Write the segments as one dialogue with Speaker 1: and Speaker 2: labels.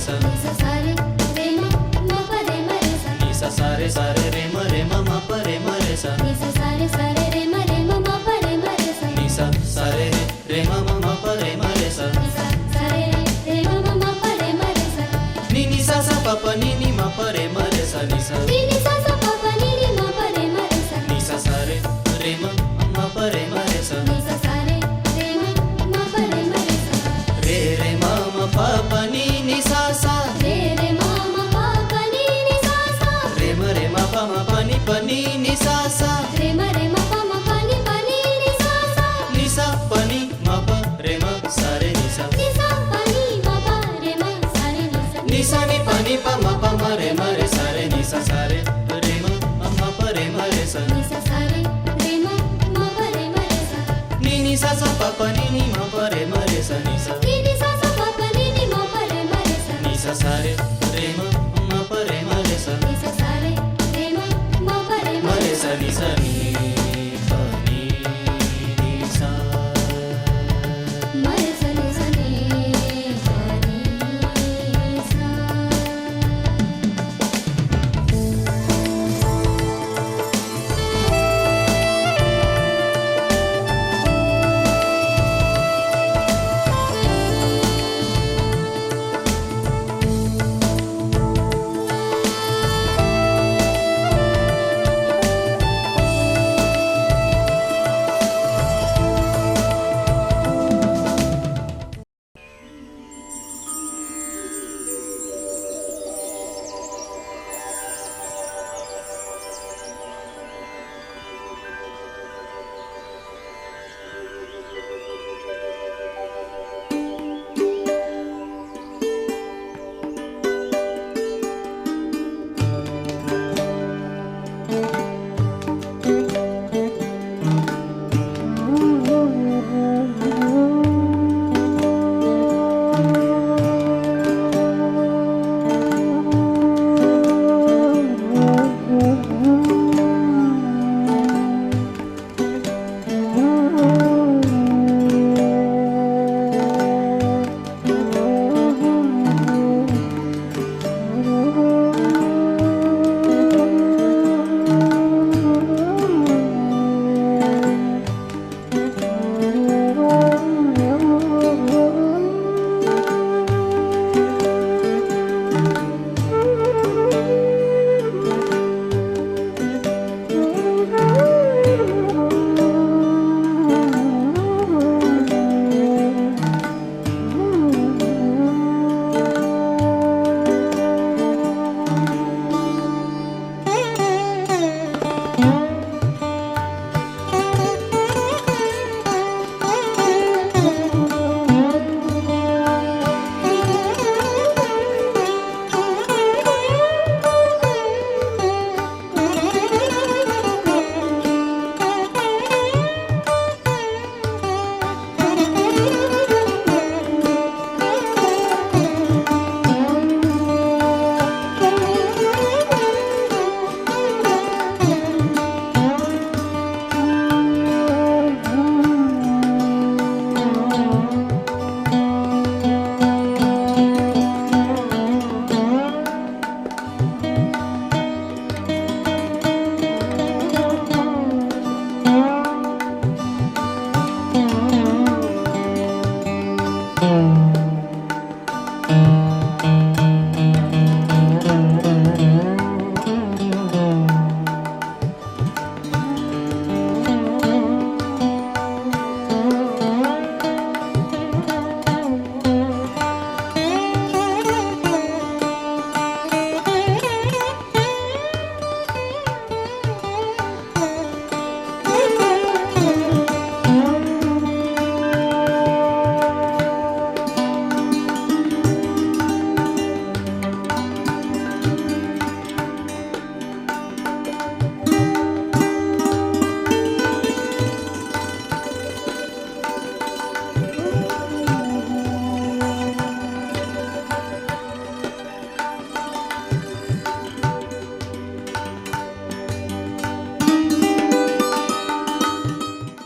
Speaker 1: सा नि सा सा रे म प रे म रे सा नि सा सा रे रे म म प रे म रे सा नि सा सा रे रे म म प रे म रे सा नि सा सा रे म प रे म रे सा नि सा सा रे म म प रे म रे सा नि नि सा सा प प नि नि म प रे म रे सा नि सा नि नि सा सा प प नि नि म प रे म रे सा नि सा सा रे म प रे म रे सा नि सा सा रे म प रे म रे सा रे म प प नि नि सा सा रे म प प नि नि सा सा रे म प प नि नि सा सा रे म प प नि नि सा सा नि सा प नि म प रे म सा रे नि सा नि सा प नि म प रे म सा रे नि सा नि सा नि प नि प म प म रे सा रे नि सा सा रे म प रे म रे सा नि सा सा रे म प रे म रे सा नि नि सा सा प प नि नि म प रे म रे सा नि सा नि नि सा सा प प नि नि म प रे म रे सा नि सा सा रे म प रे म रे सा नि सा सा रे म प रे म रे सा नि सा नि प नि नि सा म रे सा नि सा नि प नि सा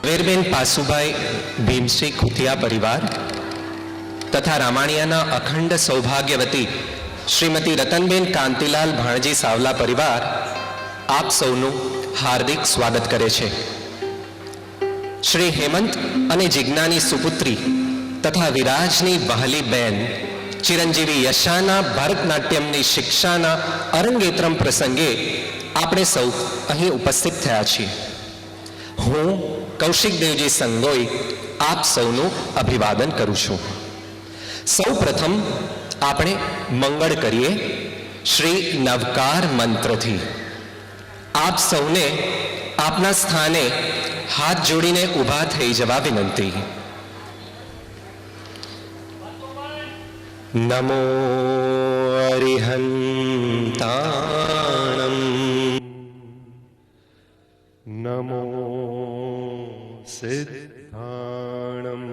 Speaker 2: ઝવેરબેન પાસુભાઈ ભીમસિંહ ખુતિયા પરિવાર, તથા રામાણિયાના અખંડ સૌભાગ્યવતી શ્રીમતી રતનબેન કાંતિલાલ ભાણજી સાવલા પરિવાર આપ સૌનું હાર્દિક સ્વાગત કરે છે. શ્રી હેમંત અને જિજ્ઞાની સુપુત્રી તથા વિરાજની વહાલી બેન ચિરંજીવી યશાના ભરતનાટ્યમની શિક્ષાના અરંગેત્રમ પ્રસંગે આપણે સૌ અહીં ઉપસ્થિત થયા છીએ. હું કૌશિકદેવજી સંગોઈ આપ સૌનું અભિવાદન કરું છું. સૌ પ્રથમ આપણે મંગળ કરીએ શ્રી નવકાર મંત્રથી. આપ સૌને આપના સ્થાને હાથ જોડીને ઊભા થઈ જવા વિનંતી. નમો અરિહંતાણમ
Speaker 3: નમો સિદ્ધાણમ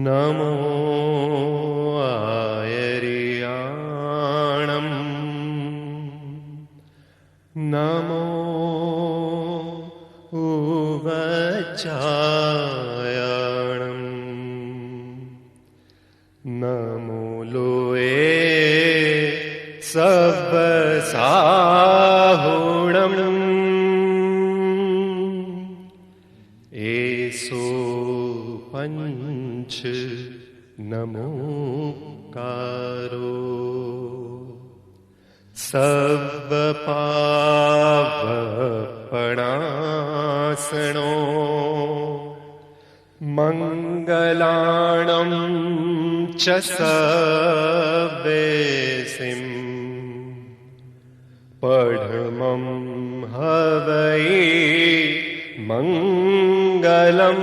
Speaker 3: નમો આયર્યાણમ નમો ઉવચાયાણમ નમો લોએ સબ્બસાહુણમ એસો પંચ નમોકારો સબ્બ પાવપણાસણો મંગલાણમ ચ સબ્બેસિમ પડમં હવૈ મંગલમ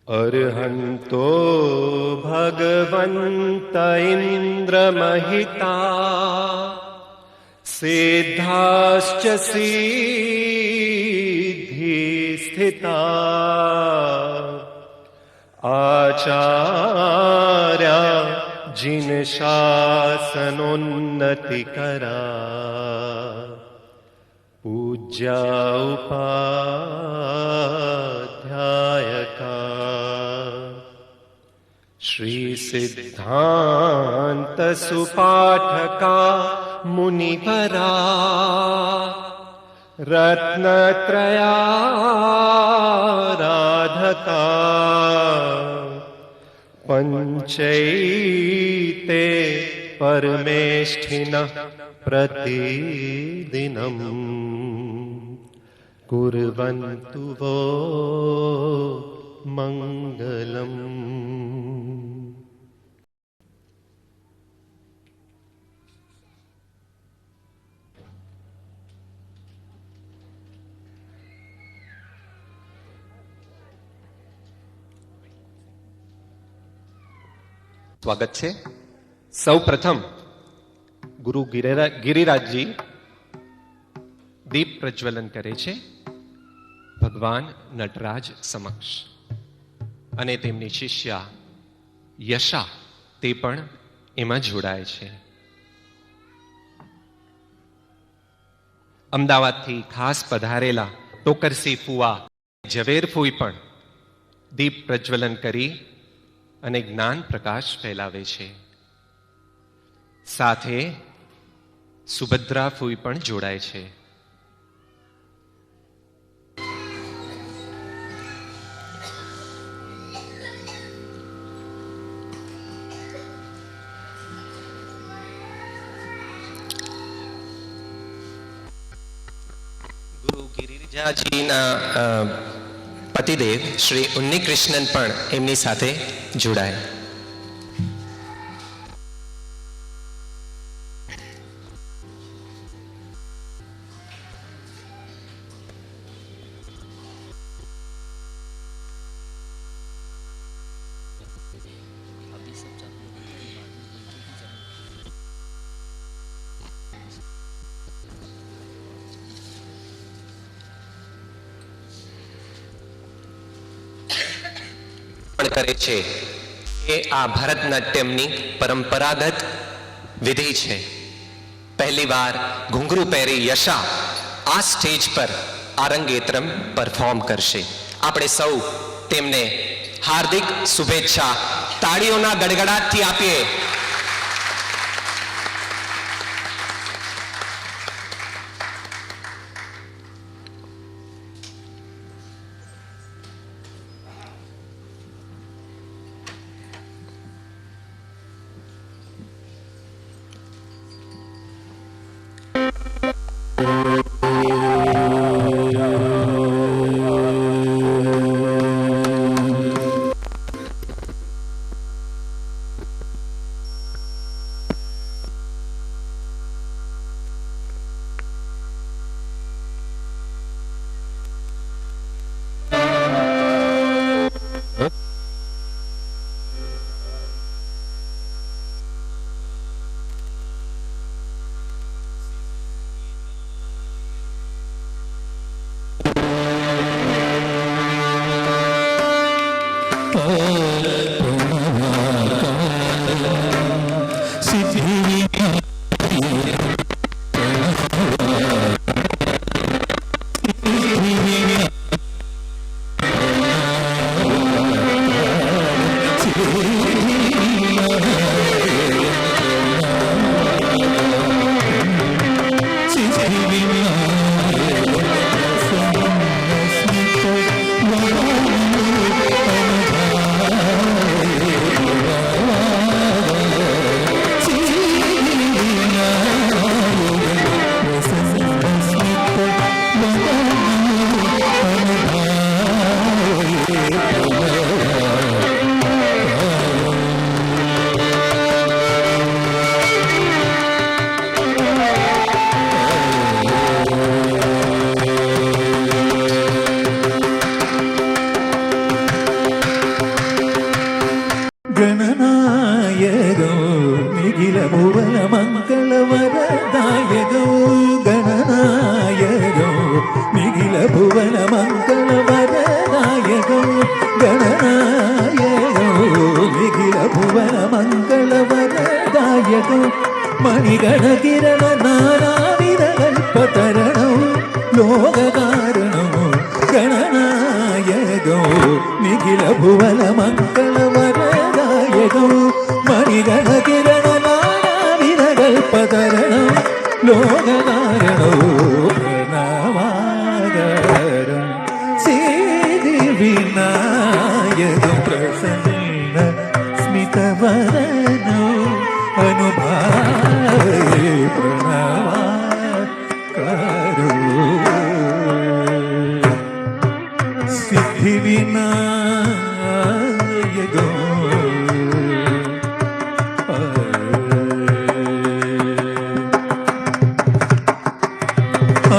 Speaker 3: અર્હંતો ભગવંત ઇન્દ્રમહિતા સિદ્ધાશ્ચ સિદ્ધિ સ્થિતા આચાર્યા जिन शासनोन्नति करा पूज्या उपाध्यायका श्री सिद्धांत सुपाठका मुनिवरा रत्नत्रयाराधका पंचैते परमेष्ठिनः प्रतिदिनं कुर्वन्तु वो मंगलम्.
Speaker 2: સ્વાગત છે. સૌ પ્રથમ ગુરુ ગિરિરાજજી દીપ પ્રજ્વલન કરે છે ભગવાન નટરાજ સમક્ષ, અને તેમની શિષ્યા યશા તે પણ એમાં જોડાય છે. અમદાવાદથી ખાસ પધારેલા ટોકરસી ફુવા ઝવેર ફૂઈ પણ દીપ પ્રજ્વલન કરી અને જ્ઞાન પ્રકાશ ફેલાવે છે. સાથે સુભદ્રા ફૂઈ પણ જોડાય છે. ગુરુ ગિરિજાજીના પતિદેવ શ્રી ઉન્નીકૃષ્ણન પણ એમની સાથે જોડાય. કરે છે એ આ ભરતનાટ્યમની પરંપરાગત વિધિ છે. પહેલી વાર ઘૂંઘરું પહેરી યશા આ સ્ટેજ પર આરંગેત્રમ પરફોર્મ કરશે. આપણે સૌ તેમને હાર્દિક શુભેચ્છા તાળીઓના ગડગડાટથી આપીએ.
Speaker 4: गणनायको निखिल भुवन मङ्गलवरदायको गणनायको निखिल भुवन मङ्गलवरदायको गणनायको निखिल भुवन मङ्गलवरदायको मणिगणकिरण नानाविधकल्पतरणौ लोककारणौ गणनायको निखिल भुवन मङ्गलवरदायको मणिगणकिरण नानाविधकल्पतरणौ लोककारणौ प्रणवागरं सिद्धिविनायको प्रसन्न स्मितवदनौ अनुभावे प्रणवाकरो सिद्धिविनायको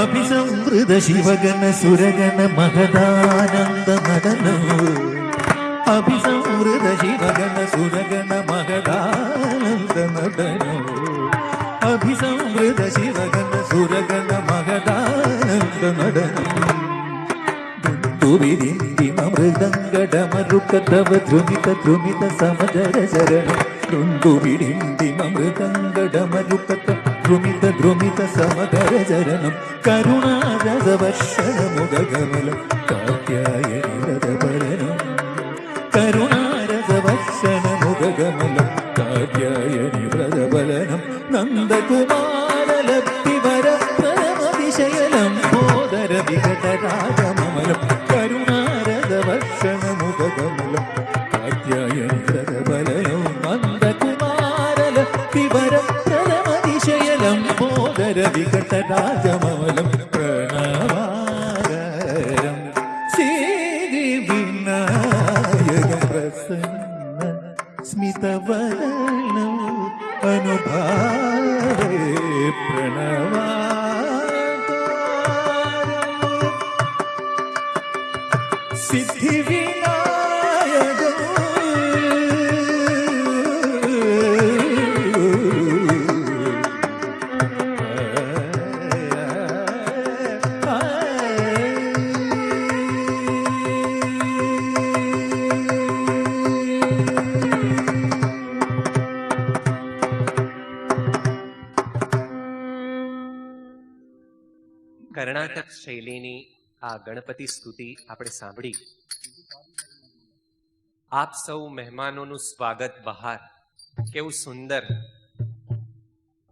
Speaker 4: अभिसंवृत शिवगण सुरगण महदानंद मदनो अभिसंवृत शिवगण सुरगण महदानंद मदनो अभिसंवृत शिवगण सुरगण महदानंद मदनो मृदंगडमरुकतव ध्रुमित ध्रुमित समजर शरण मृदंगडमरुकत ध्रुमित ध्रुमित समधर चरणं करुणारसवर्षणमुगकमलं कात्यायनि व्रतपरणं करुणारसवर्षणमुगकमलं कात्यायनि व्रतपरणं नन्दकुमारलब्धिवरप्रमतिशयनं मोदर विकटराजममलं करुणारसवर्षणमुगकमलं कात्यायनि व्रतपरणं नन्दकुमारलब्धिवरप्रमतिशयनं मोदर विकटराजममलं प्रणवागरं सिद्धिविनायकं प्रसन्न स्मितवदनौ अनुभावे प्रणवागरं सिद्धिविनायकं
Speaker 2: કર્ણાટક શૈલીની આ ગણપતિ સ્તુતિ આપણે સાંભળી. આપ સૌ મહેમાનોનું સ્વાગત બહાર કેવું સુંદર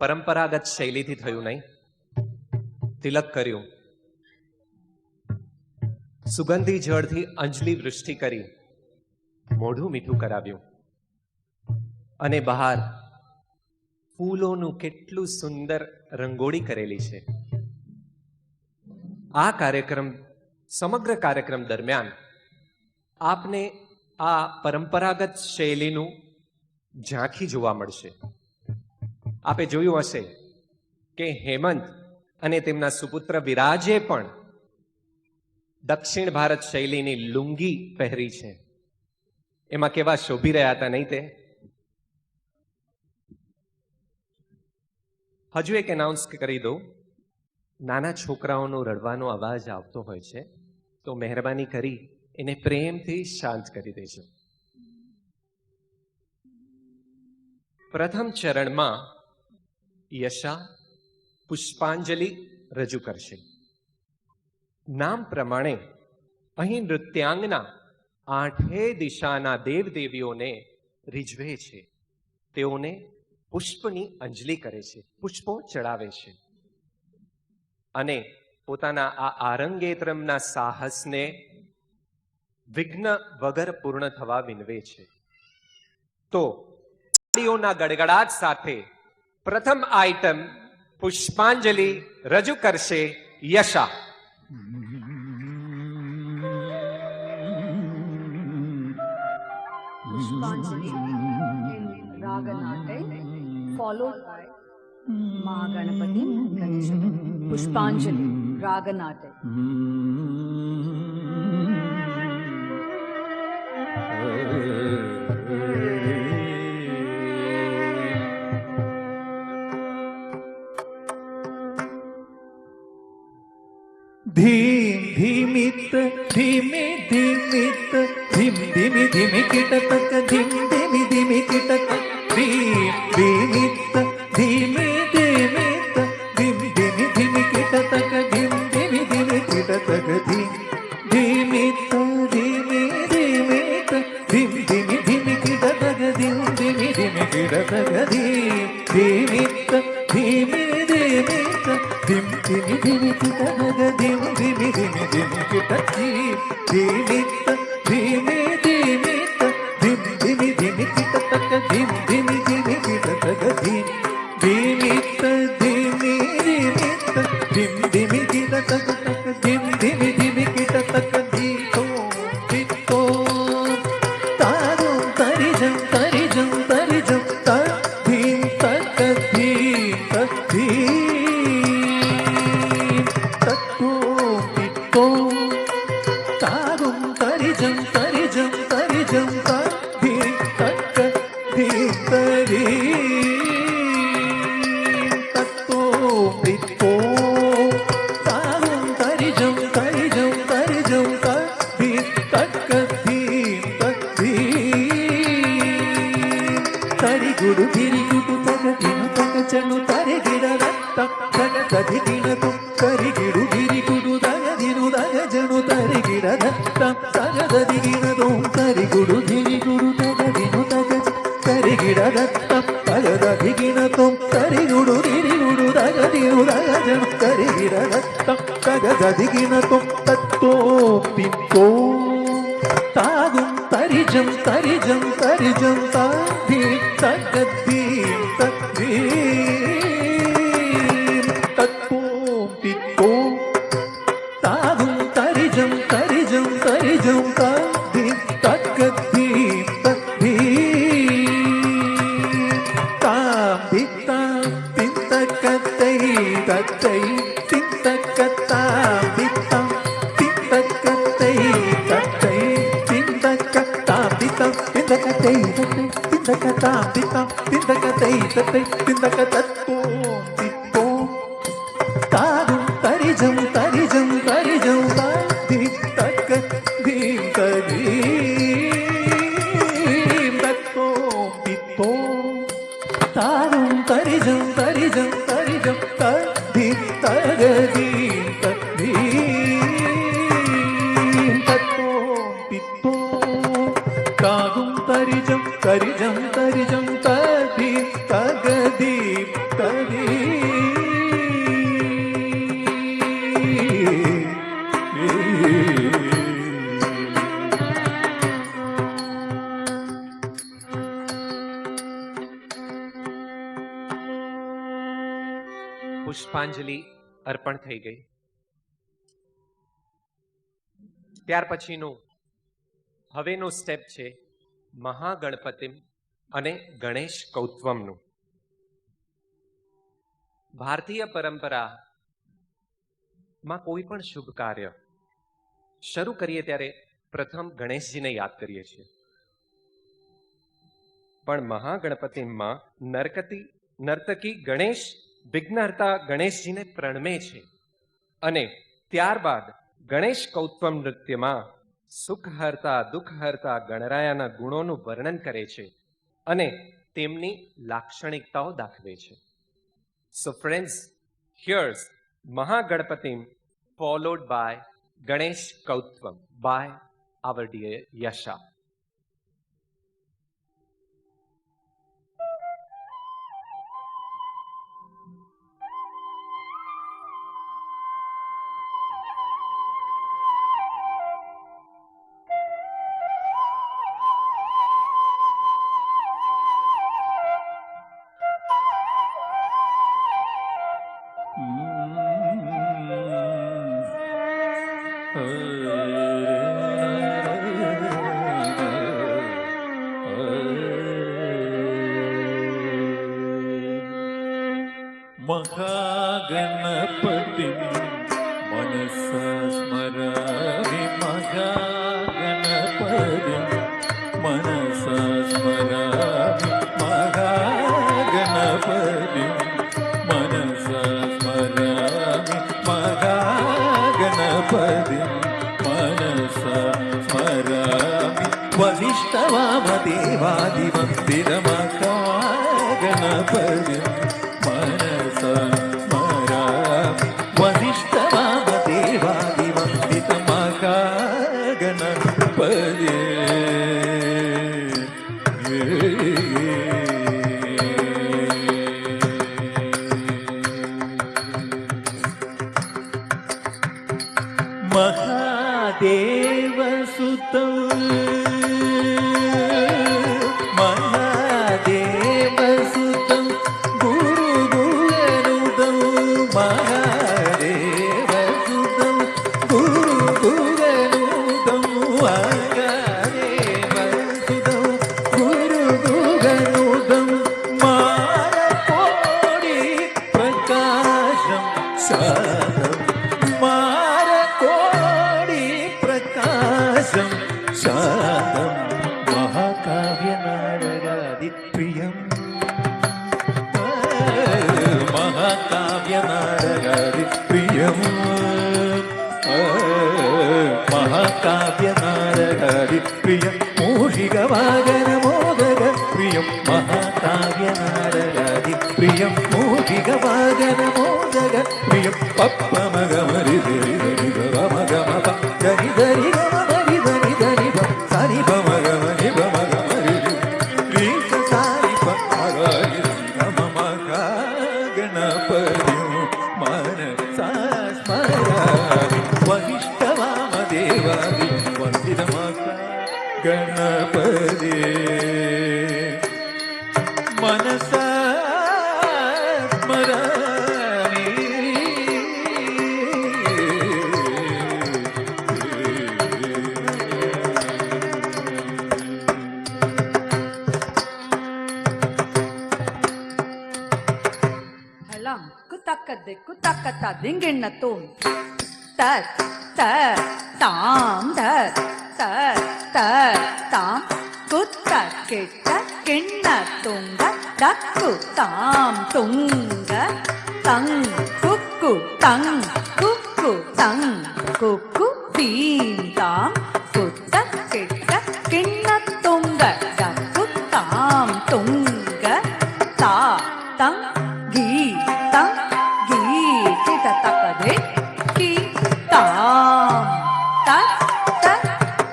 Speaker 2: પરંપરાગત શૈલીથી થયું, નહીં? તિલક કર્યું, સુગંધી જળથી અંજલિ વૃષ્ટિ કરી, મોઢું મીઠું કરાવ્યું, અને બહાર ફૂલોનું કેટલું સુંદર રંગોળી કરેલી છે. આ કાર્યક્રમ, સમગ્ર કાર્યક્રમ દરમિયાન આપને આ પરંપરાગત શૈલીનું ઝાંખી જોવા મળશે. આપે જોયું હશે કે હેમંત અને તેમના સુપુત્ર વિરાજે પણ દક્ષિણ ભારત શૈલીની લુંગી પહેરી છે. એમાં કેવા શોભી રહ્યા હતા, નહીં તે? હજુ એક એનાઉન્સ કરી દઉં. નાના છોકરાઓનો રડવાનો અવાજ આવતો હોય છે, તો મહેરબાની કરી એને પ્રેમથી શાંત કરી દેજો. પ્રથમ ચરણમાં યશા પુષ્પાંજલિ રજૂ કરશે. નામ પ્રમાણે અહીં નૃત્યાંગના 8 દિશાના દેવદેવીઓને રીઝવે છે. તેઓને પુષ્પની અંજલિ કરે છે, પુષ્પો ચડાવે છે, અને પોતાના આ આરંગેત્રમના સાહસને વિઘ્ન વગર પૂર્ણ થવા વિનવે છે. તો તાળીઓના ગડગડાટ સાથે પ્રથમ આઈટમ પુષ્પાંજલિ રજૂ કરશે યશા.
Speaker 5: Pushpanjali in Raganate, followed by Mahaganapati Ganesha. Pushpanjali, Raganate.
Speaker 4: धीम धीमित धीमे धीमित धीम धीमी धीमी किटतक धीम धीमी धीमी किटतक धीम धीमित धीमे धीमित धीम धीमी धीमी किटतक धीम धीमी धीमी किटतक धीम धीमित धीमे धीमित धीम धीमी धीमी किटतक धीम धीमी धीमी किटतक धीम धीमित धीमे धीमित धीम धीमी धीमी किटतक धीम धीमी धीमी धीमी किटतक धीमित धीमे धीमित धीम धीमी धीमी किटतक धीम धीमी धीमी किटतक धीम धीमित धीमी धीमित धीम धीमी किटतक धीम धीमी धीमी किटतक धीतो धीतो तारुं तरिजं तरिजं तरिजं तद्धीं तद्धीं तद्धीं तत्तो तित्तो तारुं तरिजं तरिजं तरिजं तद्धीं तद्धीं तद्धीं तत्तो तित्तो तारुं तरिजं तरिजं तरिजं तद्धीं तद्धीं तद्धीं तरि गुरु गिरि गुरु तग दिन तग चनु तरि गिरा रत्ता तग तधि दिन तु तरि गिरु गिरि गुरु तग दिनु तग जनु तरि गिरा रत्ता तग तधि दिन तु तरि गुरु गिरि गुरु तग दिनु तग तरि गिरा रत्ता तग तधि दिन तु तरि गुरु गिरि गुरु तग दिनु तग जनु तरि गिरा रत्ता तग तधि दिन तु तत्तो पित्तो तागुं तरिजं तरिजं तरिजं ताधीं तगद्धीं तद्धीं तत्तो पित्तो तागुं तरिजं तरिजं तरिजं ताधीं तगद्धीं तद्धीं तां भित्तां तिन्तकतै तत्तै तिन्तकतां भित्तां तिन्तकतै तत्तै तिन्तकतां भित्तां तिन्तकतै तत्तै तिन्तकतां भित्तां तिन्तकतै तत्तै तिन्तकतत्तो पित्तो तारुं तरिजं तरिजं तरिजं ताधीं तगद्धीं तद्धीं तत्तो पित्तो तारुं तरिजं तरिजं तरिजं तद्धीं तगद्धीं तद्धीं താകും തരിജം തരിജം തരിജം തതി തകതി തതി
Speaker 2: પુષ્પાંજલિ અર્પણ થઈ ગઈ. ત્યાર પછીનું હવેનું સ્ટેપ છે મહાગણપતિમ અને ગણેશ કૌત્વમનું. ભારતીય પરંપરામાં કોઈ પણ શુભ કાર્ય શરૂ કરીએ ત્યારે પ્રથમ ગણેશજીને યાદ કરીએ છીએ. પણ મહાગણપતિમાં નર્તકી ગણેશ વિઘ્નહર્તા ગણેશજીને પ્રણમે છે અને ત્યારબાદ ગણેશ કૌત્વમ નૃત્યમાં સુખહર્તા દુઃખહર્તા ગણરાયાના ગુણોનું વર્ણન કરે છે અને તેમની લાક્ષણિકતાઓ દાખવે છે. So friends, here's Mahaganapatim followed by Ganesh Kauthuvam by our dear Yasha.
Speaker 4: Mahaganapati મનસા સ્મરામિ મહાગણપતિ મનસા સ્મરામિ મહાગણપતિ મનસા સ્મરામિ મહાગણપતિ મનસા સ્મરામિ વસિષ્ઠવામદેવાદિમંદિરમહાગણપતિ મહાદેવ સુતં મહાદેવ સુતં ગુરુ ગુરુદં મહાદેવ સુતં ગુરુ ગુરુદં મહાદેવ સુતં ગુરુ ગુરુદં મારા કોડી પ્રકાશમ સાદમ શાદમ મહાકાવ્યનારગાદિપ્રિયમ મહાકાવ્યનારગાદિપ્રિયમ મહાકાવ્યનારગાદિપ્રિયમ મૂષિકવાગન મોદક પ્રિયમ મહાકાવ્યનારગાદિપ્રિયમ મૂષિકવાગન મોદક પ્રિયમ પપ્પમગમરિ ધરી ધરી ગમગમ ધરી ધરી ગણપતિ મનસા સ્મરામિ
Speaker 5: ഹലം കുത്തക്കത് കുത്തക്കത്ത ദിങ്കിണ്ണത്തും തത് ത താം ധത് ത ത താം കുത്തക്കിട്ട കിണ്ണത്തുങ്ക ദക്കു താം തുങ്ക തങ് കുക്കു തങ് കുക്കു തങ് കുക്കു തീം താം കുത്തക്കിട്ട കിണ്ണത്തുങ്ക ദക്കു താം തുങ്ക താ തങ് ഗീ തങ് ഗീ ചിത തക്കതെ ടി താം ത ത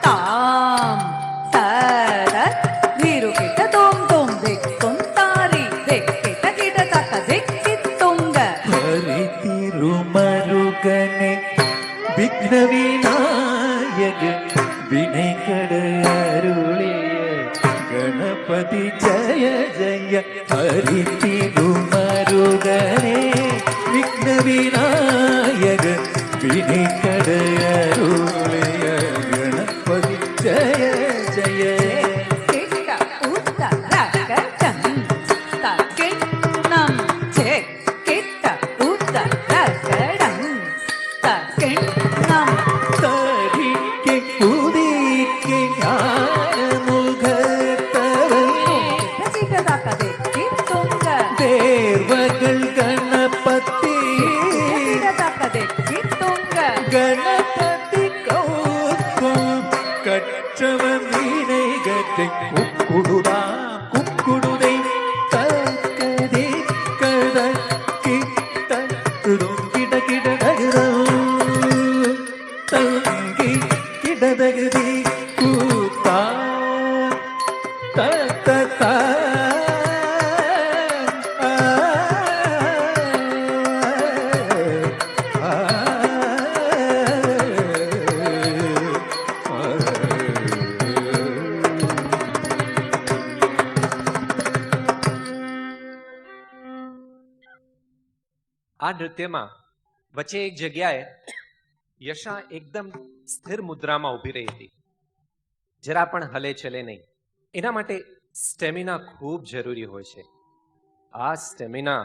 Speaker 5: താം ത
Speaker 4: விக்ன விநாயக வினை கடருளிய கணபதி ஜய ஜய ஹரி திருமருகனே விக்ன விநாயக வினை கடருளிய கணபதி ஜய ஜய
Speaker 5: கிட்ட உத்தரகடம் தக்கிண்ணம் சே கிட்ட உத்தரகடம் தக்கிண்ணம்
Speaker 4: தரிக்கை குதிக்கை ஞானமுகத்தவனே
Speaker 5: கிட்டதக்கதே கிட்டுங்க
Speaker 4: தேவர்கள் கணபதி
Speaker 5: கிட்டதக்கதே கிட்டுங்க
Speaker 4: கணபதி கௌத்வம் கற்றவன் வினைகத்தை குக்குடுதா குக்குடுதை தக்கதே கதக்கி தட்டுதும் கிட கிட தங்கி கிடதகதி கூத்தா தத்தா
Speaker 2: આ નૃત્યમાં વચ્ચે એક જગ્યાએ યશા એકદમ સ્થિર મુદ્રામાં ઊભી રહી હતી, જરા પણ હલે ચલે નહીં. એના માટે સ્ટેમિના ખૂબ જરૂરી હોય છે. આ સ્ટેમિના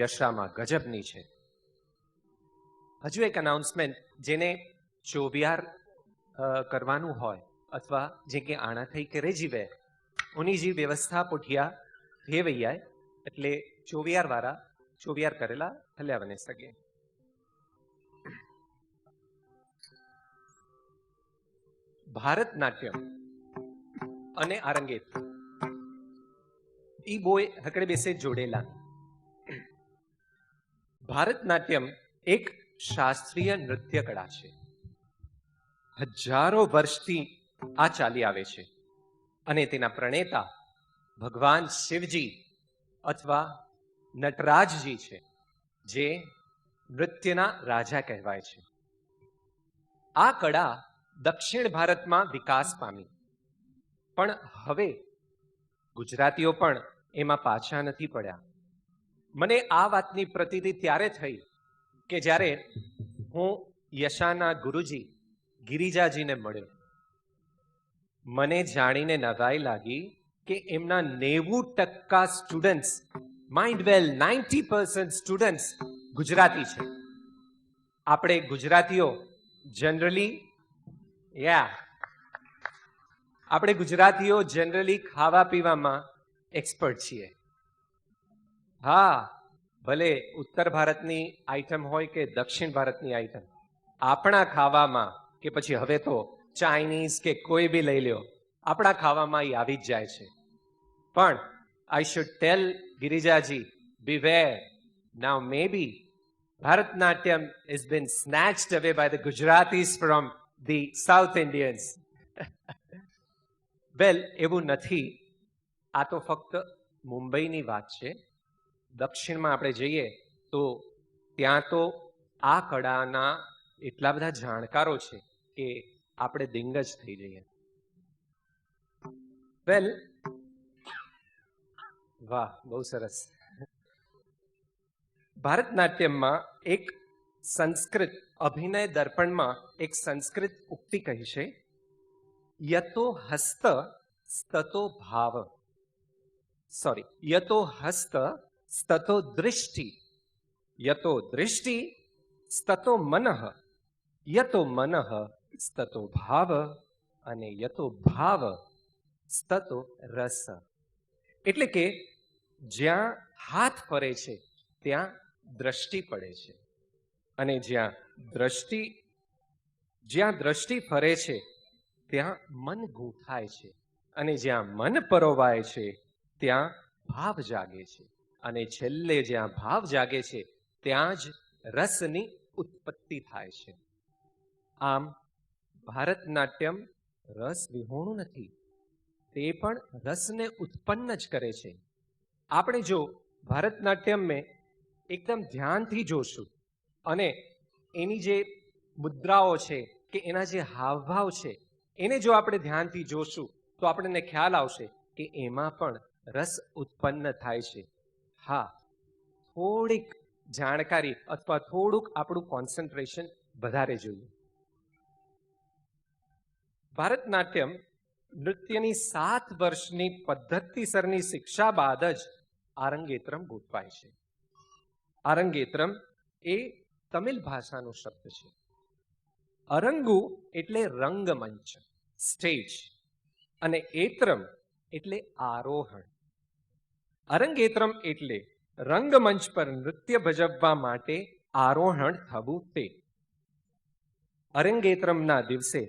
Speaker 2: યશામાં ગજબની છે. હજુ એક અનાઉન્સમેન્ટ, જેને ચોવિયાર કરવાનું હોય અથવા જે કે આણા થઈ કરે જીવે ઉની જે વ્યવસ્થા પુઠિયા હે વૈયા, એટલે ચોવિયાર વાળા ચોવિયાર કરેલા હલ્યા બને શકે. ભારતનાટ્યમ અને આરંગેત ઈ બોય હકડે બેસે જોડેલા. ભારતનાટ્યમ એક શાસ્ત્રીય નૃત્ય કળા છે. હજારો વર્ષથી આ ચાલી આવે છે અને તેના પ્રણેતા ભગવાન શિવજી અથવા નટરાજજી છે, જે નૃત્યના રાજા કહેવાય છે. આ કળા દક્ષિણ ભારતમાં વિકાસ પામી, પણ હવે ગુજરાતીઓ પણ એમાં પાછા નથી પડ્યા. મને આ વાતની પ્રતીતિ ત્યારે થઈ કે જ્યારે હું યશાના ગુરુજી ગિરિજાજીને મળ્યો. મને જાણીને નવાઈ લાગી કે એમના 90% સ્ટુડન્ટ્સ, માઇન્ડ વેલ 90% સ્ટુડન્ટ્સ ગુજરાતી છે. આપણે ગુજરાતીઓ જનરલી ખાવા પીવામાં એક્સપર્ટ છીએ. હા, ભલે ઉત્તર ભારતની આઈટમ હોય કે દક્ષિણ ભારતની આઈટમ, આપણા ખાવામાં કે પછી હવે તો ચાઇનીઝ કે કોઈ બી લઈ લ્યો, આપણા ખાવામાં એ આવી જ જાય છે. પણ I should tell Girijaji, beware. Now maybe Bharatnatyam has been snatched away by the Gujaratis from the South Indians. Well, એવું નથી. આ તો ફક્ત મુંબઈની વાત છે. દક્ષિણમાં આપણે જઈએ તો ત્યાં તો આ કળાના એટલા બધા જાણકારો છે કે આપણે દિંગ જ થઈ જઈએ. વેલ, વાહ, બહુ સરસ. ભારતનાટ્યમમાં એક સંસ્કૃત અભિનય દર્પણમાં એક સંસ્કૃત ઉક્તિ કહી છે, યતો હસ્ત સ્તતો ભાવ, યતો હસ્ત સ્તતો દૃષ્ટિ, યતો દૃષ્ટિ સ્તતો મનઃ, યતો મનઃ સ્તતો ભાવ, અને યતો ભાવ સ્તતો રસ. એટલે કે જ્યાં હાથ ફરે છે ત્યાં દ્રષ્ટિ પડે છે, અને જ્યાં દ્રષ્ટિ ફરે છે ત્યાં મન ગૂંથાય છે, અને જ્યાં મન પરોવાય છે ત્યાં ભાવ જાગે છે, અને છેલ્લે જ્યાં ભાવ જાગે છે ત્યાં જ રસની ઉત્પત્તિ થાય છે. આમ ભારતનાટ્યમ રસ વિહોણું નથી, તે પણ રસને ઉત્પન્ન જ કરે છે. આપણે જો ભારતનાટ્યમ એકદમ ધ્યાનથી જોશું અને એની જે મુદ્રાઓ છે કે એના જે હાવભાવ છે એને જો આપણે ધ્યાનથી જોશું તો આપણને ખ્યાલ આવશે કે એમાં પણ રસ ઉત્પન્ન થાય છે. હા, થોડીક જાણકારી અથવા થોડુંક આપણું કોન્સન્ટ્રેશન વધારે જોઈએ. ભારતનાટ્યમ નૃત્યની 7 વર્ષની પદ્ધતિસરની શિક્ષા બાદ જ આરંગેત્રમ ગોઠવાય છે. આરંગેત્રમ એ તમિલ ભાષાનો શબ્દ છે. અરંગુ એટલે રંગમંચ, સ્ટેજ, અને એત્રમ એટલે આરોહણ. અરંગેત્રમ એટલે રંગમંચ પર નૃત્ય ભજવવા માટે આરોહણ થવું તે. અરંગેત્રમના દિવસે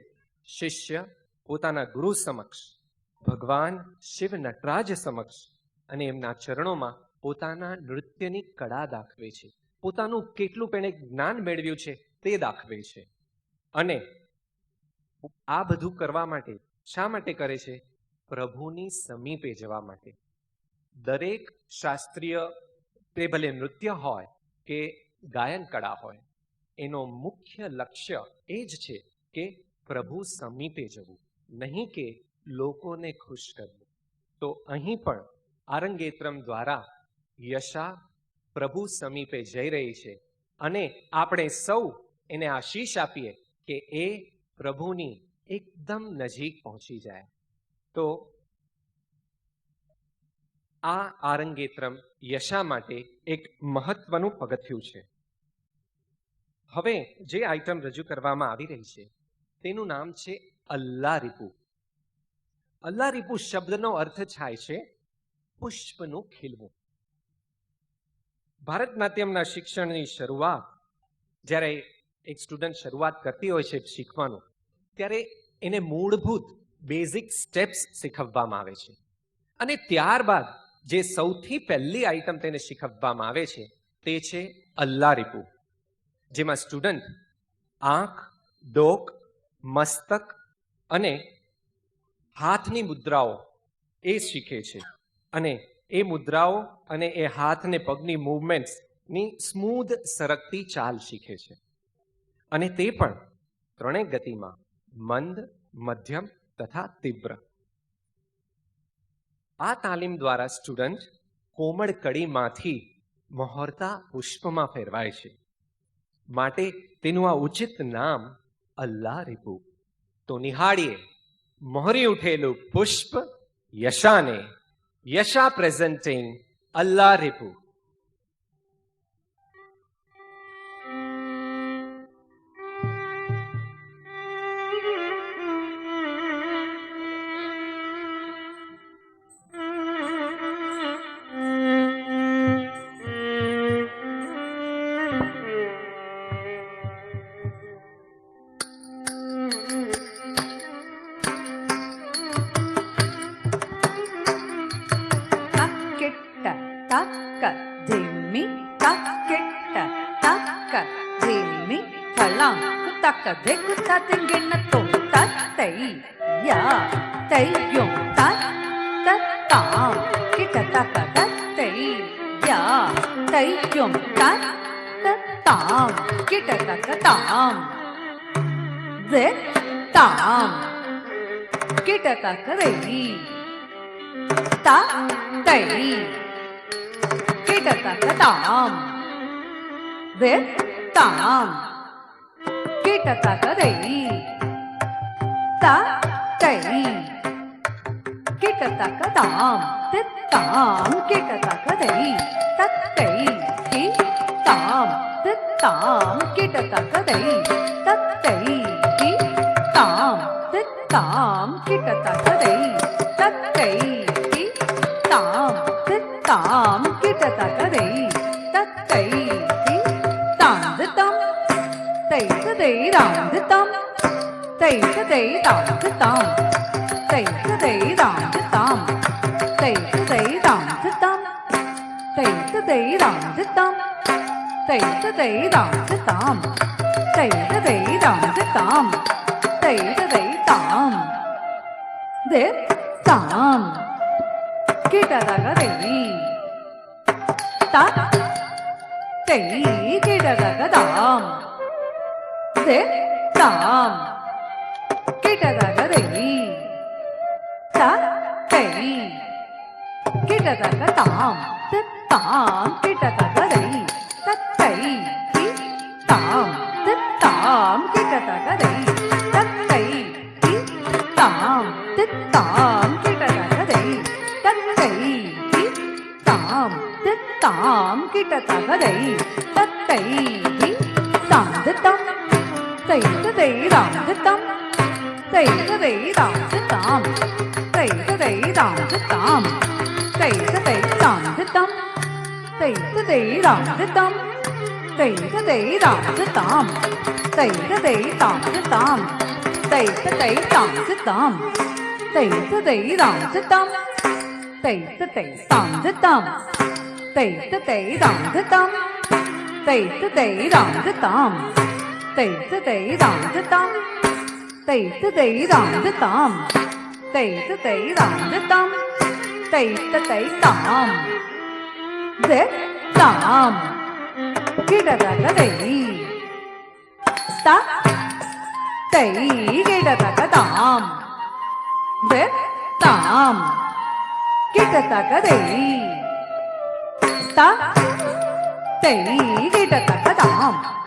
Speaker 2: શિષ્ય પોતાના ગુરુ સમક્ષ, ભગવાન શિવ નટરાજ સમક્ષ અને એમના ચરણોમાં પોતાના નૃત્યની કળા દાખવે છે. પોતાનું કેટલું તેણે જ્ઞાન મેળવ્યું છે તે દાખવે છે. અને આ બધું કરવા માટે શા માટે કરે છે? પ્રભુની સમીપે જવા માટે. દરેક શાસ્ત્રીય, તે ભલે નૃત્ય હોય કે ગાયન કળા હોય, એનો મુખ્ય લક્ષ્ય એ જ છે કે પ્રભુ સમીપે જવું, નહીં કે લોકોને ખુશ કરવું. તો અહીં પણ આરંગેત્રમ દ્વારા યશા પ્રભુ સમીપે જઈ રહી છે અને આપણે સૌ એને આશીષ આપીએ કે એ પ્રભુની એકદમ નજીક પહોંચી જાય. તો આ આરંગેત્રમ યશા માટે એક મહત્વનું પગથિયું છે. હવે જે આઈટમ રજૂ કરવામાં આવી રહી છે તેનું નામ છે અલ્લારીપુ. અલ્લારીપુ શબ્દનો અર્થ થાય છે પુષ્પનું ખીલવું. ભારતનાટ્યમના શિક્ષણની શરૂઆત જ્યારે એક સ્ટુડન્ટ શરૂઆત કરતી હોય છે શીખવાનું, ત્યારે એને મૂળભૂત બેઝિક સ્ટેપ્સ શીખવવામાં આવે છે. અને ત્યારબાદ જે સૌથી પહેલી આઈટમ તેને શીખવવામાં આવે છે તે છે અલ્લારીપુ, જેમાં સ્ટુડન્ટ આંખ, ડોક, મસ્તક અને હાથની મુદ્રાઓ એ શીખે છે. અને એ મુદ્રાઓ અને એ હાથ ને પગની મૂવમેન્ટ્સની સ્મૂધ સરકતી ચાલ શીખે છે. અને તે પણ 3 ગતિમાં, મંદ, મધ્યમ તથા તીવ્ર. આ તાલીમ દ્વારા સ્ટુડન્ટ કોમળ કડીમાંથી મહોરતા પુષ્પમાં ફેરવાય છે. માટે તેનું આ ઉચિત નામ અલ્લારીપુ. તો નિહાળીએ મોહરી ઉઠેલું પુષ્પ યશાને, યશા પ્રેઝન્ટિંગ અલ્લારીપુ.
Speaker 5: ತಕ್ಕ ಧಿಮ್ಮಿ ತಕ್ಕೆಟ್ಟ ತಕ್ಕ ಧಿಮ್ಮಿ ಫಲಂ ತಕ್ಕ ದೆಕ್ಕು ತತ್ತಿಂಗೆಣ್ಣ ತೊಂತ ತೈ ಯಾ ತೈಯೊಂ ತಾಂ ಕಿಟ ತಕ್ಕ ತೈ ಯಾ ತೈಯೊಂ ತಾಂ ಕಿಟ ತಕ್ಕ ತಾಂ ದೆ ತಾಂ ಕಿಟ ತಕ್ಕ ರೈ ತಾ ತೈ कीटतकताम वे ताम कीटतकदई ता तई कीटतकताम तित्ताम कीटतकदई तत्तई की ताम तित्ताम कीटतकदई तत्तई की ताम तित्ताम कीटतकदई तत्तई की ताम ताम कीटतकदई तत्तई तांदतम तैतदै रांदतम तैतदै रांदतम तैतदै रांदतम तैतदै रांदतम तैतदै रांदतम तैतदै रांदतम तैतदै रांदतम तैतदै ताम दे ताम कीटतकदई ता तै कीटतकदाम રે તામ કિટતકદૈ તા તૈ કિટતકતામ તત્તામ કિટતકદૈ તત્તૈ તામ તત્તામ કિટતકદૈ તત્તૈ તામ તત્તામ કિટતકદૈ તત્તૈ તામ તત્તામ કિટતકદૈ તત્તૈ તામ તત્તમ તૈ તદૈ રામ તત્તમ તૈ તદૈ રામ તત્તામ તૈ તદૈ રામ તત્તામ તૈ તદૈ તામ તત્તમ તૈ તદૈ રામ તત્તમ તૈ તદૈ રામ તત્તામ તૈ તદૈ તામ તત્તામ તૈ તદૈ તામ તત્તામ તૈ તદૈ રામ તત્તમ તૈ તદૈ તામ તત્તમ તૈ તદૈ રામ તત્તમ તૈ તદૈ રામ તત્તામ તૈ તદૈ રામ તત્તમ તૈ તદૈ રામ તત્તામ તૈ તદૈ રામ તત્તમ તૈ તદૈ તામ રે તામ કિટતકદૈ તા તૈ કિટતકતામ